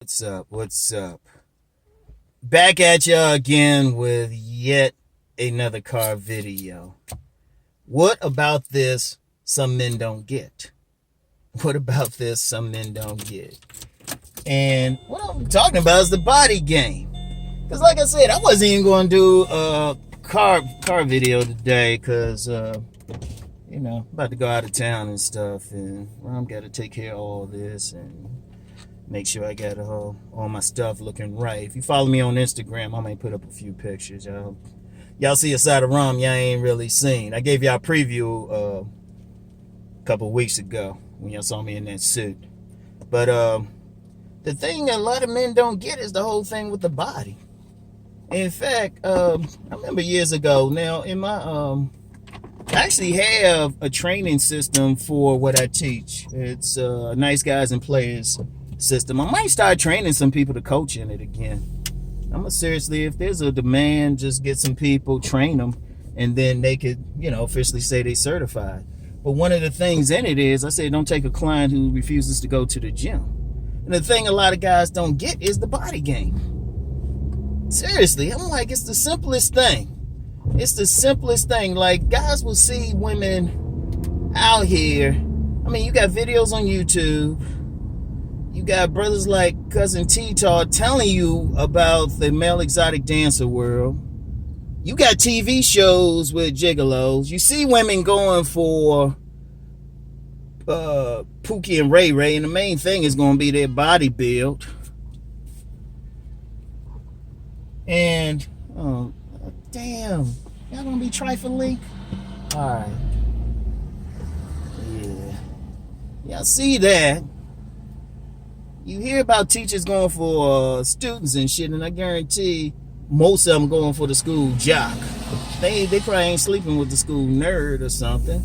What's up? What's up? Back at y'all again with yet another car video. What about this some men don't get? What about this some men don't get? And what I'm talking about is the body game. Because like I said, I wasn't even going to do a car video today because, about to go out of town and stuff. And Rom got to take care of all this and make sure I got all my stuff looking right. If you follow me on Instagram, I might put up a few pictures. Y'all see a side of Rom y'all ain't really seen. I gave y'all a preview a couple weeks ago when y'all saw me in that suit. But the thing a lot of men don't get is the whole thing with the body. In fact, I remember years ago now in my I actually have a training system for what I teach. It's Nice Guys and Players system. I might start training some people to coach in it again. Seriously, if there's a demand, just get some people, train them, and then they could, officially say they certified. But one of the things in it is, I say, don't take a client who refuses to go to the gym. And the thing a lot of guys don't get is the body game. Seriously, I'm like, it's the simplest thing. It's the simplest thing. Like, guys will see women out here. I mean, you got videos on YouTube. You got brothers like Cousin T-Tar telling you about the male exotic dancer world. You got TV shows with gigolos. You see women going for Pookie and Ray Ray, and the main thing is going to be their body build. And, oh, damn. Y'all going to be trifling? All right. Yeah. Y'all see that. You hear about teachers going for students and shit, and I guarantee most of them going for the school jock. They probably ain't sleeping with the school nerd or something.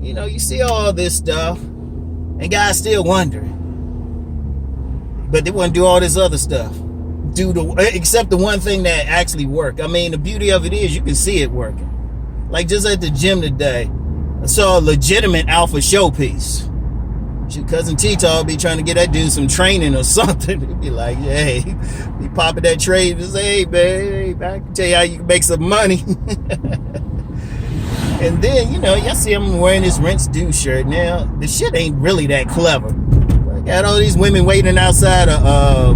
You see all this stuff, and guys still wondering. But they want to do all this other stuff. Except the one thing that actually work. I mean, the beauty of it is you can see it working. Like just at the gym today, I saw a legitimate alpha showpiece. Cousin T-Tar be trying to get that dude some training or something. He'd be like, hey, be popping that trade and say, hey, babe, I can tell you how you can make some money. And then, y'all see him wearing his Rinse Do shirt. Now, the shit ain't really that clever. I got all these women waiting outside a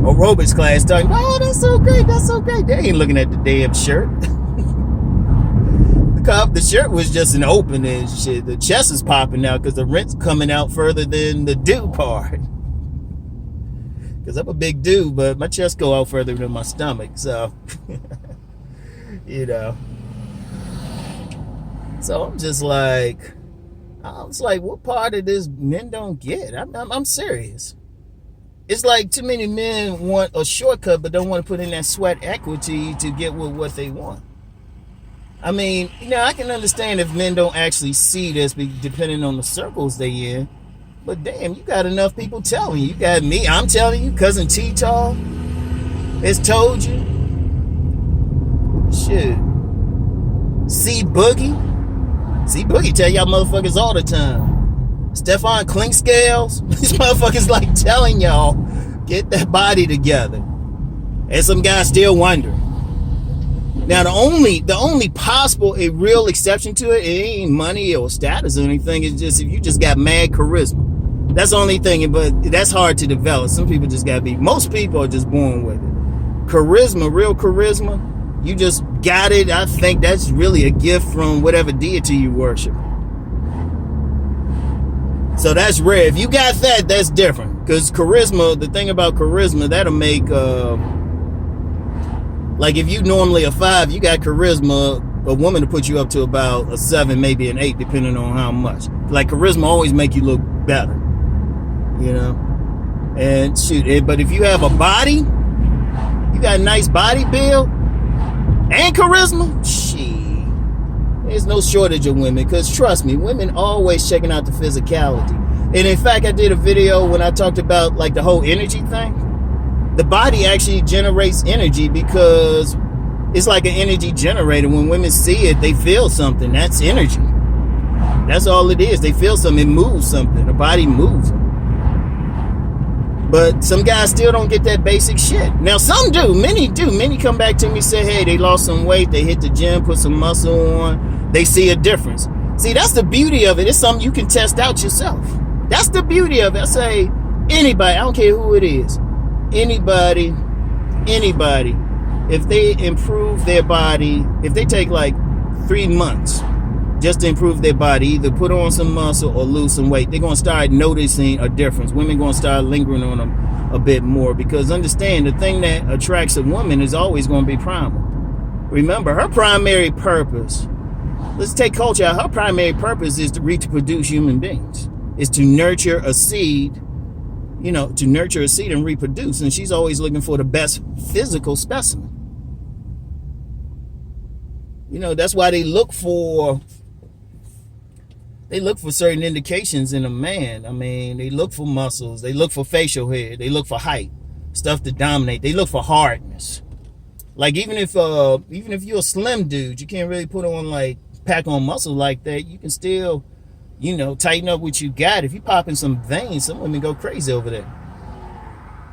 aerobics class talking, oh, that's so great, that's so great. They ain't looking at the damn shirt. The shirt was just an open and shit. The chest is popping out because the rent's coming out further than the do part. Because I'm a big dude, but my chest go out further than my stomach. So, So I'm just like, what part of this men don't get? I'm serious. It's like too many men want a shortcut, but don't want to put in that sweat equity to get what they want. I mean, I can understand if men don't actually see this, depending on the circles they in. But damn, you got enough people telling you. You got me, I'm telling you. Cousin T-Tar has told you. Shit. C Boogie tell y'all motherfuckers all the time. Stefan Clinkscales, these motherfuckers like telling y'all, get that body together. And some guys still wondering. Now, the only possible, a real exception to it ain't money or status or anything. It's just if you just got mad charisma. That's the only thing, but that's hard to develop. Some people just got to be, most people are just born with it. Charisma, real charisma, you just got it. I think that's really a gift from whatever deity you worship. So that's rare. If you got that, that's different. Because charisma, the thing about charisma, that'll make... like if you normally a 5, you got charisma, a woman to put you up to about a 7, maybe an 8, depending on how much. Like charisma always make you look better, And shoot, but if you have a body, you got a nice body build and charisma, there's no shortage of women. Because trust me, women always checking out the physicality. And in fact, I did a video when I talked about like the whole energy thing. The body actually generates energy because it's like an energy generator. When women see it, they feel something. That's energy. That's all it is. They feel something. It moves something. The body moves. But some guys still don't get that basic shit. Now some do, many do. Many come back to me and say, hey, they lost some weight, they hit the gym, put some muscle on, they see a difference. See, that's the beauty of it. It's something you can test out yourself. That's the beauty of it. I say, anybody, I don't care who it is, anybody, if they improve their body, if they take like 3 months just to improve their body, either put on some muscle or lose some weight, they're going to start noticing a difference. Women going to start lingering on them a bit more, because understand, the thing that attracts a woman is always going to be primal. Remember, her primary purpose, let's take culture out, her primary purpose is to reproduce human beings, is to nurture a seed, to nurture a seed and reproduce. And she's always looking for the best physical specimen. That's why they look for certain indications in a man. I mean, they look for muscles, they look for facial hair, they look for height, stuff to dominate, they look for hardness. Like even if you're a slim dude, you can't really put on pack on muscle like that. You can still, tighten up what you got. If you pop in some veins, some women go crazy over there.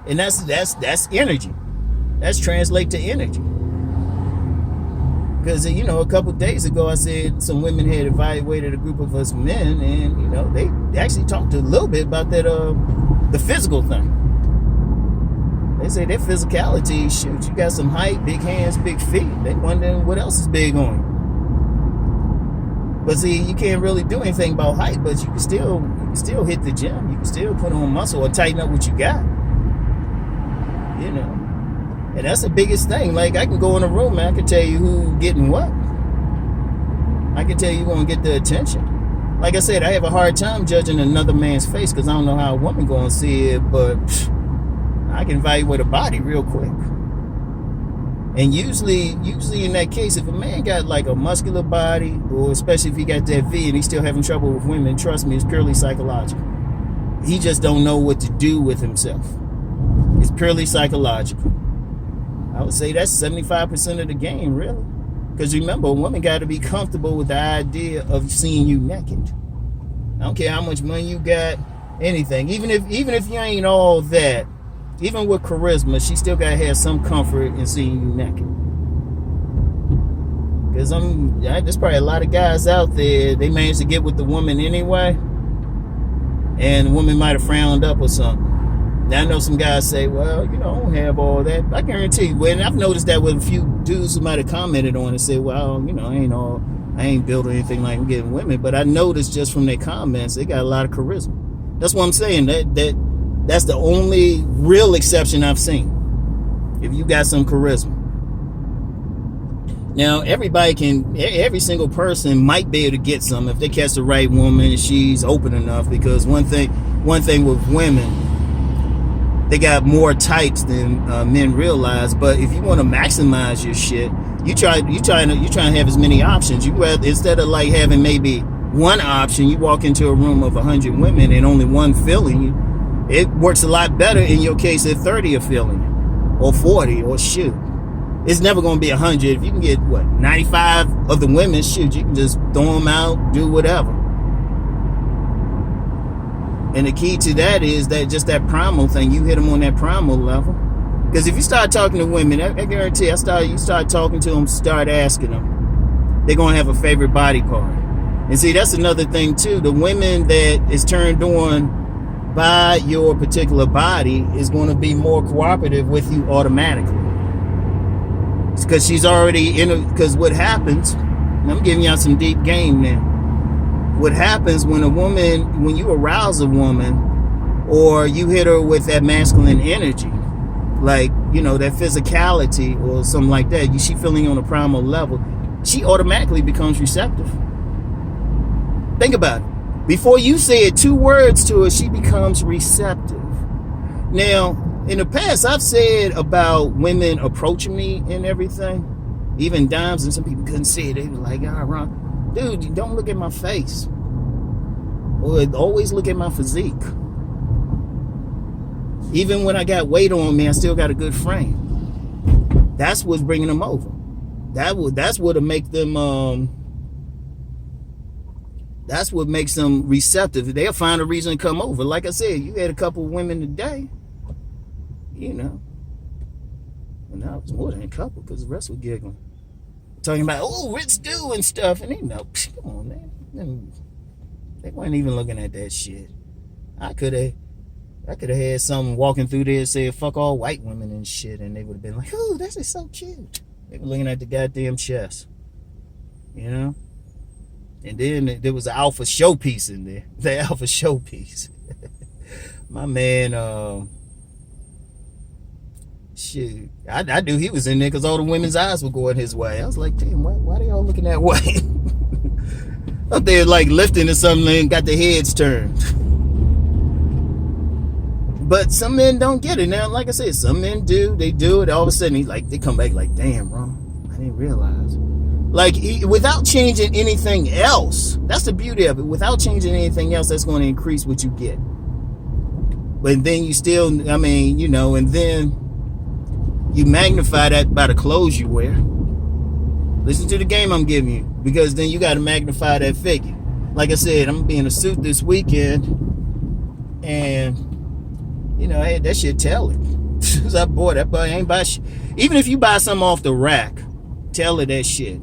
And that's energy. That's translate to energy. Because, a couple days ago, I said some women had evaluated a group of us men, and, they actually talked a little bit about that, the physical thing. They say their physicality, shoot, you got some height, big hands, big feet. They wondering what else is big on you. But see, you can't really do anything about height, but you can still hit the gym. You can still put on muscle or tighten up what you got. And that's the biggest thing. Like, I can go in a room and I can tell you who getting what. I can tell you who's going to get the attention. Like I said, I have a hard time judging another man's face because I don't know how a woman going to see it, but I can evaluate a body real quick. And usually in that case, if a man got like a muscular body, or especially if he got that V and he's still having trouble with women, trust me, it's purely psychological. He just don't know what to do with himself. It's purely psychological. I would say that's 75% of the game, really. Because remember, a woman got to be comfortable with the idea of seeing you naked. I don't care how much money you got, anything. Even if you ain't all that, even with charisma, she still got to have some comfort in seeing you naked. Because there's probably a lot of guys out there, they managed to get with the woman anyway, and the woman might have frowned up or something. Now, I know some guys say, well, I don't have all that. I guarantee you, and I've noticed that with a few dudes who might have commented on it and said, well, I ain't built or anything like I'm getting women. But I noticed just from their comments, they got a lot of charisma. That's what I'm saying. That's the only real exception I've seen. If you got some charisma. Now, every single person might be able to get some if they catch the right woman and she's open enough. Because one thing with women, they got more types than men realize. But if you want to maximize your shit, you trying to have as many options. Instead of like having maybe one option, you walk into a room of 100 women and only one feeling you. It works a lot better in your case if 30 are feeling you, or 40, or shoot. It's never going to be 100. If you can get 95 of the women, shoot, you can just throw them out, do whatever. And the key to that is that primal thing. You hit them on that primal level. Because if you start talking to women, I guarantee you start talking to them, start asking them, they're going to have a favorite body part. And see, that's another thing too. The women that is turned on by your particular body is going to be more cooperative with you automatically. It's because she's already because what happens, and I'm giving y'all some deep game now. What happens when you arouse a woman, or you hit her with that masculine energy, like, that physicality or something like that, she feeling on a primal level, she automatically becomes receptive. Think about it. Before you say 2 words to her, she becomes receptive. Now, in the past, I've said about women approaching me and everything, even dimes, and some people couldn't see it. They were like, Ron, dude, you don't look at my face. Or always look at my physique. Even when I got weight on me, I still got a good frame. That's what's bringing them over. That's what'll make them. That's what makes them receptive. They'll find a reason to come over. Like I said, you had a couple of women today. you know. And now it's more than a couple because the rest were giggling. Talking about, oh, Rich do and stuff. And they know, come on, man. They weren't even looking at that shit. I could have had someone walking through there and said, fuck all white women and shit. And they would have been like, oh, that's just so cute. They were looking at the goddamn chest. You know? And then there was an alpha showpiece in there. The alpha showpiece. My man, shoot. I knew he was in there because all the women's eyes were going his way. I was like, damn, why they all looking that way? Up there like lifting or something and got their heads turned. But some men don't get it. Now, like I said, some men do. They do it. All of a sudden, they come back like, damn, Rom, I didn't realize. Like, without changing anything else, that's the beauty of it. Without changing anything else, that's going to increase what you get. But then you still, I mean, you know, and then you magnify that by the clothes you wear. Listen to the game I'm giving you, because then you got to magnify that figure. Like I said, I'm going to be in a suit this weekend, and, you know, hey, that shit tell it. I bought that, but I ain't buy shit. Even if you buy something off the rack, tell her that shit.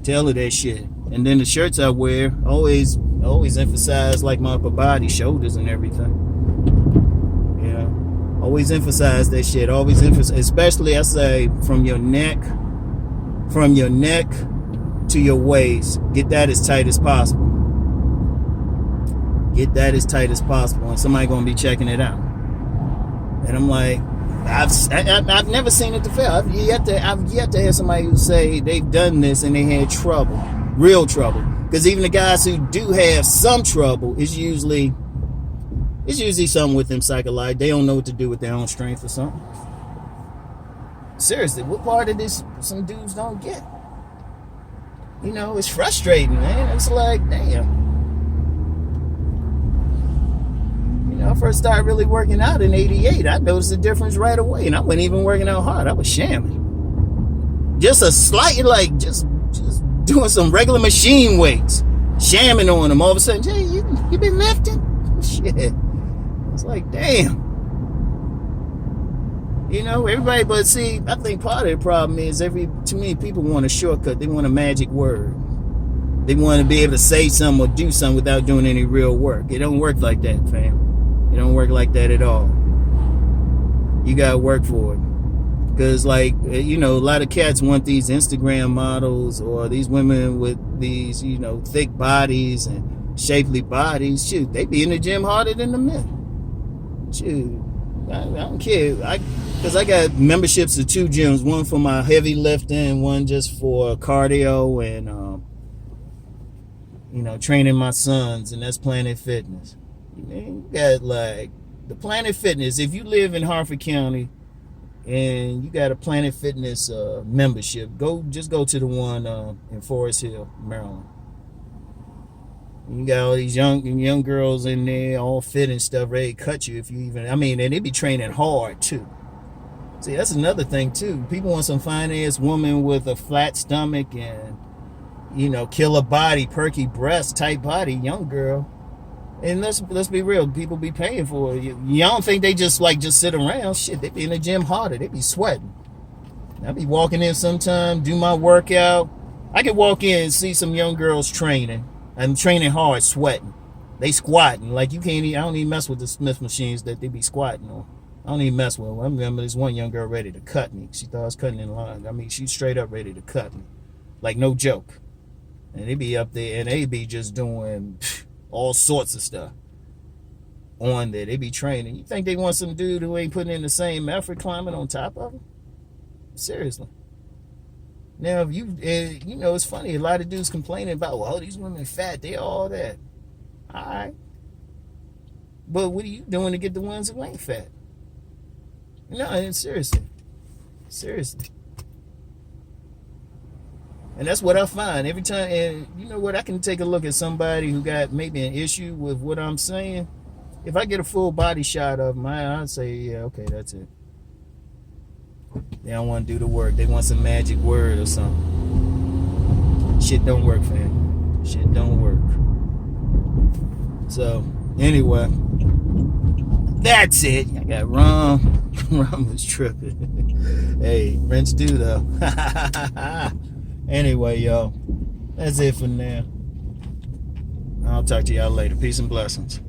Tell her that shit. And then the shirts I wear always emphasize like my upper body, shoulders and everything. Yeah. Always emphasize that shit. Always emphasize, especially I say from your neck to your waist. Get that as tight as possible. Get that as tight as possible. And somebody gonna be checking it out. And I'm like, I've never seen it to fail. I've yet to have somebody who say they've done this and they had trouble, real trouble. Because even the guys who do have some trouble, it's usually something with them psychologically. They don't know what to do with their own strength or something. Seriously, what part of this some dudes don't get? You know, it's frustrating, man. It's like, damn. When I first started really working out in '88, I noticed the difference right away, and I wasn't even working out hard. I was shamming. Just a slight, like, just doing some regular machine weights, shamming on them. All of a sudden, Jay, you been lifting? Shit. It's like, damn. You know, everybody, but see, I think part of the problem is too many people want a shortcut. They want a magic word. They want to be able to say something or do something without doing any real work. It don't work like that, fam. It don't work like that at all. You gotta work for it. Because, like, you know, a lot of cats want these Instagram models or these women with these, you know, thick bodies and shapely bodies. Shoot, they be in the gym harder than the men. Shoot, I don't care. Because I got memberships to 2 gyms, one for my heavy lifting, one just for cardio and, you know, training my sons, and that's Planet Fitness. You got, like, the Planet Fitness. If you live in Harford County and you got a Planet Fitness membership, just go to the one in Forest Hill, Maryland. You got all these young girls in there, all fit and stuff, ready to cut you if you even. I mean, and they be training hard too. See, that's another thing too. People want some fine ass woman with a flat stomach and, you know, killer body, perky breast type body, young girl. And let's be real, people be paying for it. You don't think they just sit around? Shit, they be in the gym harder. They be sweating. I be walking in sometime, do my workout. I could walk in and see some young girls training. I'm training hard, sweating. They squatting. Like, you can't even, I don't even mess with the Smith machines that they be squatting on. I don't even mess with them. I remember this one young girl ready to cut me. She thought I was cutting in line. I mean, she's straight up ready to cut me. Like, no joke. And they be up there and they be just doing all sorts of stuff on there. They be training. You think they want some dude who ain't putting in the same effort climbing on top of them? Seriously. Now, if you know, it's funny. A lot of dudes complaining about, well, these women fat. They all that. All right. But what are you doing to get the ones who ain't fat? No, seriously. Seriously. And that's what I find every time. And you know what? I can take a look at somebody who got maybe an issue with what I'm saying. If I get a full body shot of them, I'd say, yeah, okay, that's it. They don't want to do the work. They want some magic word or something. Shit don't work, fam. Shit don't work. So, anyway, That's it. I got Rom. Rom was tripping. Hey, rinse do though. Anyway, y'all, that's it for now. I'll talk to y'all later. Peace and blessings.